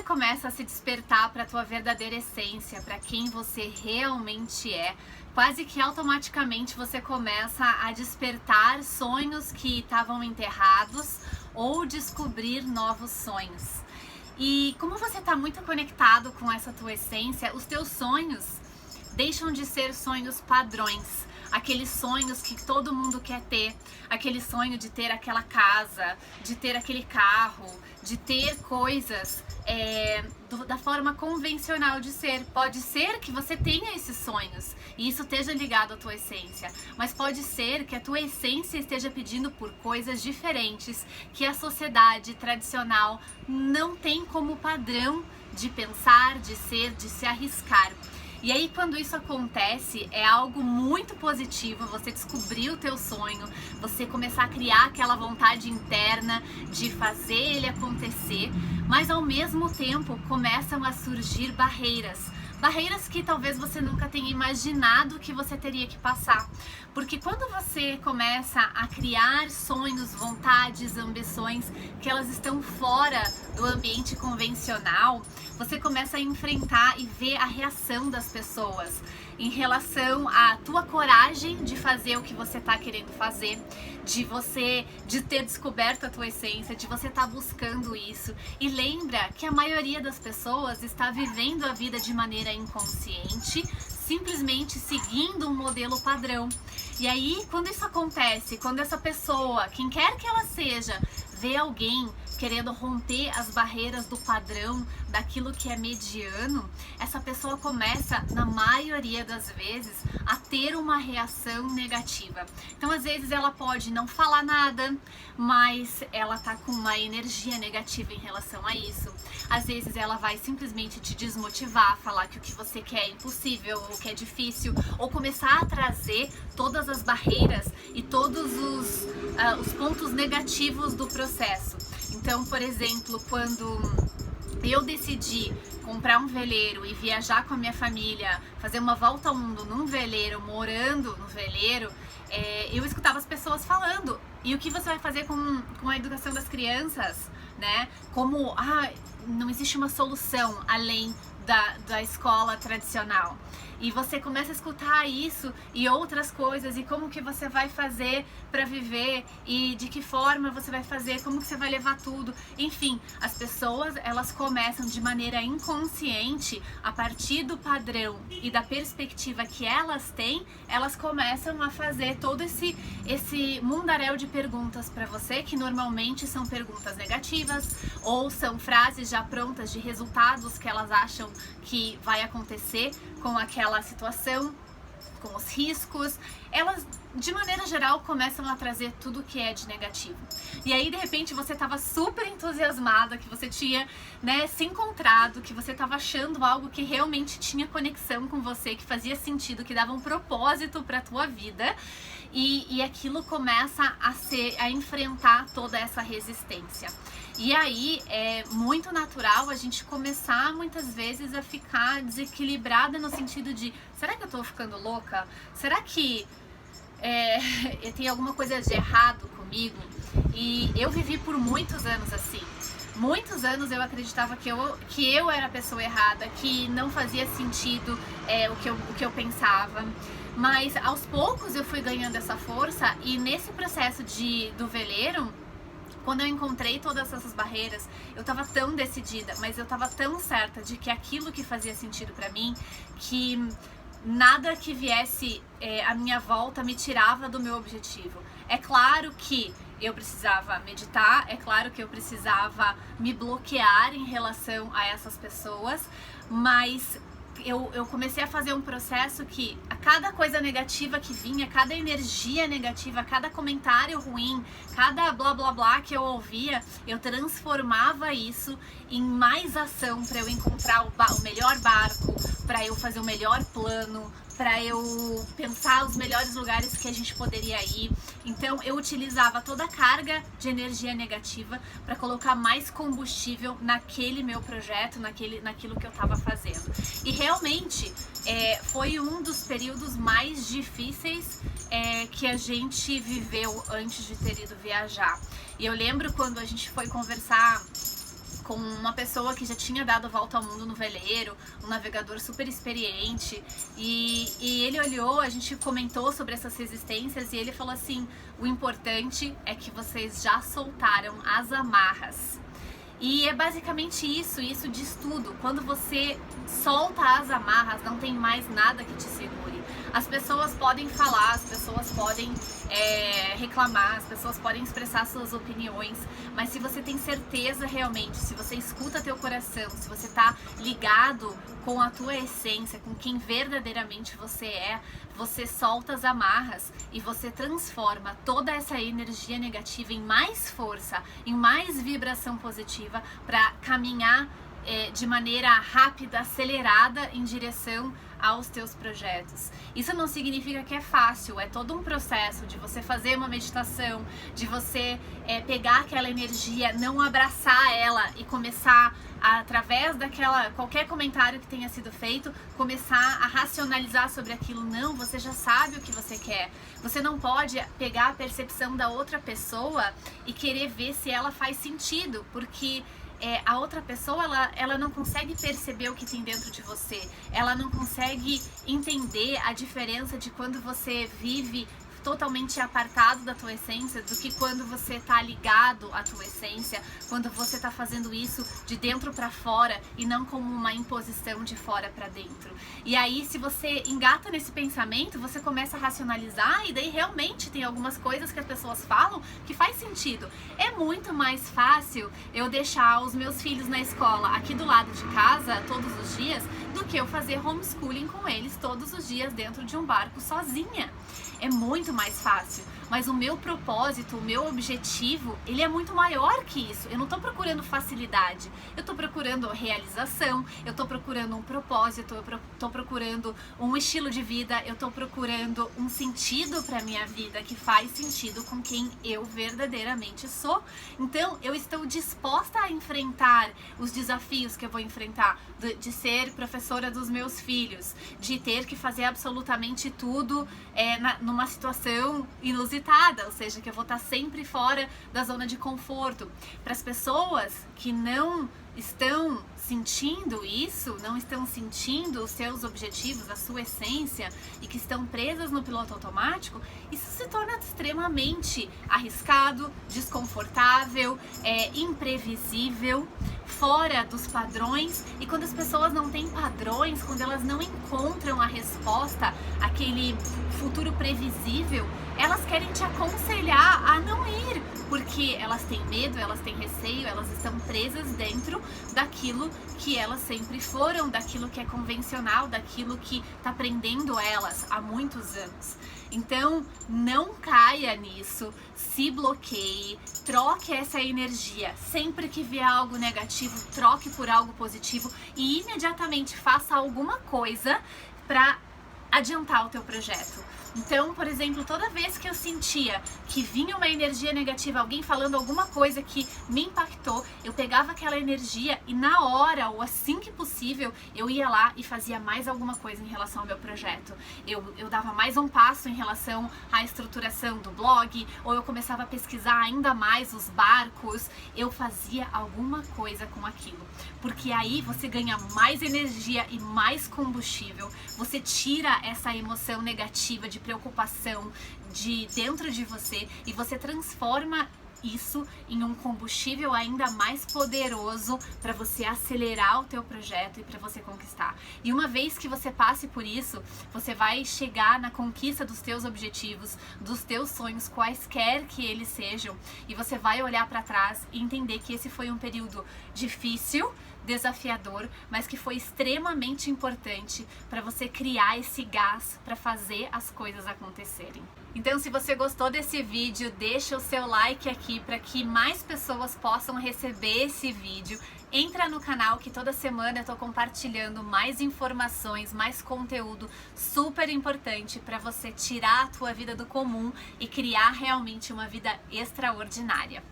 começa a se despertar para a tua verdadeira essência, para quem você realmente é, quase que automaticamente você começa a despertar sonhos que estavam enterrados ou descobrir novos sonhos. E como você está muito conectado com essa tua essência, os teus sonhos deixam de ser sonhos padrões. Aqueles sonhos que todo mundo quer ter, aquele sonho de ter aquela casa, de ter aquele carro, de ter coisas da forma convencional de ser. Pode ser que você tenha esses sonhos e isso esteja ligado à tua essência, mas pode ser que a tua essência esteja pedindo por coisas diferentes que a sociedade tradicional não tem como padrão de pensar, de ser, de se arriscar. E aí quando isso acontece, é algo muito positivo, você descobrir o teu sonho, você começar a criar aquela vontade interna de fazer ele acontecer, mas ao mesmo tempo começam a surgir barreiras. Barreiras que talvez você nunca tenha imaginado que você teria que passar. Porque quando você começa a criar sonhos, vontades, ambições que elas estão fora do ambiente convencional, você começa a enfrentar e ver a reação das pessoas em relação à tua coragem de fazer o que você está querendo fazer, de ter descoberto a tua essência, de você estar buscando isso. E lembra que a maioria das pessoas está vivendo a vida de maneira inconsciente, simplesmente seguindo um modelo padrão. E aí, quando isso acontece, quando essa pessoa, quem quer que ela seja, vê alguém querendo romper as barreiras do padrão, daquilo que é mediano, essa pessoa começa, na maioria das vezes, a ter uma reação negativa. Então, às vezes, ela pode não falar nada, mas ela tá com uma energia negativa em relação a isso. Às vezes, ela vai simplesmente te desmotivar, falar que o que você quer é impossível, ou que é difícil, ou começar a trazer todas as barreiras e todos os pontos negativos do processo. Então, por exemplo, quando eu decidi comprar um veleiro e viajar com a minha família, fazer uma volta ao mundo num veleiro, morando no veleiro, eu escutava as pessoas falando: e o que você vai fazer com a educação das crianças, né? Como, não existe uma solução além da escola tradicional. E você começa a escutar isso e outras coisas, e como que você vai fazer para viver, e de que forma você vai fazer, como que você vai levar tudo. Enfim, as pessoas, elas começam de maneira inconsciente, a partir do padrão e da perspectiva que elas têm, elas começam a fazer todo esse mundaréu de perguntas para você, que normalmente são perguntas negativas, ou são frases já prontas de resultados que elas acham que vai acontecer com aquela situação, com os riscos. Elas, de maneira geral, começam a trazer tudo que é de negativo. E aí, de repente, você estava super entusiasmada, que você tinha, se encontrado, que você estava achando algo que realmente tinha conexão com você, que fazia sentido, que dava um propósito para a tua vida. E aquilo começa a enfrentar toda essa resistência. E aí é muito natural a gente começar muitas vezes a ficar desequilibrada no sentido de: será que eu tô ficando louca? Será que tem alguma coisa de errado comigo? E eu vivi por muitos anos assim. Muitos anos eu acreditava que eu era a pessoa errada, que não fazia sentido o que eu pensava. Mas aos poucos eu fui ganhando essa força, e nesse processo do veleiro, quando eu encontrei todas essas barreiras, eu tava tão decidida, mas eu tava tão certa de que aquilo que fazia sentido pra mim, que nada que viesse à minha volta me tirava do meu objetivo. É claro que eu precisava meditar, é claro que eu precisava me bloquear em relação a essas pessoas, mas eu comecei a fazer um processo que a cada coisa negativa que vinha, cada energia negativa, cada comentário ruim, cada blá blá blá que eu ouvia, eu transformava isso em mais ação para eu encontrar o melhor barco, para eu fazer o melhor plano, para eu pensar os melhores lugares que a gente poderia ir. Então eu utilizava toda a carga de energia negativa para colocar mais combustível naquele meu projeto, naquilo que eu estava fazendo. E realmente foi um dos períodos mais difíceis que a gente viveu antes de ter ido viajar. E eu lembro quando a gente foi conversar com uma pessoa que já tinha dado a volta ao mundo no veleiro, um navegador super experiente, e ele olhou, a gente comentou sobre essas resistências e ele falou assim: o importante é que vocês já soltaram as amarras. E é basicamente isso diz tudo. Quando você solta as amarras, não tem mais nada que te segure. As pessoas podem falar, as pessoas podem reclamar, as pessoas podem expressar suas opiniões, mas se você tem certeza realmente, se você escuta teu coração, se você tá ligado com a tua essência, com quem verdadeiramente você é, você solta as amarras e você transforma toda essa energia negativa em mais força, em mais vibração positiva para caminhar de maneira rápida, acelerada em direção aos teus projetos. Isso não significa que é fácil, é todo um processo de você fazer uma meditação, de você pegar aquela energia, não abraçar ela e começar através daquela, qualquer comentário que tenha sido feito, começar a racionalizar sobre aquilo. Não, você já sabe o que você quer. Você não pode pegar a percepção da outra pessoa e querer ver se ela faz sentido, porque a outra pessoa, ela não consegue perceber o que tem dentro de você, ela não consegue entender a diferença de quando você vive totalmente apartado da tua essência do que quando você está ligado à tua essência, quando você está fazendo isso de dentro para fora e não como uma imposição de fora para dentro. E aí, se você engata nesse pensamento, você começa a racionalizar e daí realmente tem algumas coisas que as pessoas falam que faz sentido. É muito mais fácil eu deixar os meus filhos na escola aqui do lado de casa todos os dias do que eu fazer homeschooling com eles todos os dias dentro de um barco sozinha. É muito mais fácil, mas o meu propósito, o meu objetivo, ele é muito maior que isso. Eu não estou procurando facilidade, eu estou procurando realização, eu estou procurando um propósito, eu estou procurando um estilo de vida, eu estou procurando um sentido para minha vida que faz sentido com quem eu verdadeiramente sou. Então eu estou disposta a enfrentar os desafios que eu vou enfrentar, de ser professora dos meus filhos, de ter que fazer absolutamente tudo numa situação inusitada, ou seja, que eu vou estar sempre fora da zona de conforto. Para as pessoas que não estão sentindo isso, não estão sentindo os seus objetivos, a sua essência e que estão presas no piloto automático, isso se torna extremamente arriscado, desconfortável, imprevisível, fora dos padrões. E quando as pessoas não têm padrões, quando elas não encontram a resposta àquele futuro previsível, elas querem te aconselhar a não ir, porque elas têm medo, elas têm receio, elas estão presas dentro daquilo que elas sempre foram, daquilo que é convencional, daquilo que está prendendo elas há muitos anos. Então, não caia nisso, se bloqueie, troque essa energia. Sempre que vier algo negativo, troque por algo positivo e imediatamente faça alguma coisa para adiantar o teu projeto. Então, por exemplo, toda vez que eu sentia que vinha uma energia negativa, alguém falando alguma coisa que me impactou, eu pegava aquela energia e na hora, ou assim que possível, eu ia lá e fazia mais alguma coisa em relação ao meu projeto. Eu dava mais um passo em relação à estruturação do blog, ou eu começava a pesquisar ainda mais os barcos, eu fazia alguma coisa com aquilo. Porque aí você ganha mais energia e mais combustível, você tira essa emoção negativa de preocupação de dentro de você e você transforma isso em um combustível ainda mais poderoso para você acelerar o teu projeto e para você conquistar. E uma vez que você passe por isso, você vai chegar na conquista dos teus objetivos, dos teus sonhos, quaisquer que eles sejam, e você vai olhar para trás e entender que esse foi um período difícil, desafiador, mas que foi extremamente importante para você criar esse gás para fazer as coisas acontecerem. Então, se você gostou desse vídeo, deixa o seu like aqui para que mais pessoas possam receber esse vídeo. Entra no canal que toda semana eu tô compartilhando mais informações, mais conteúdo super importante para você tirar a tua vida do comum e criar realmente uma vida extraordinária.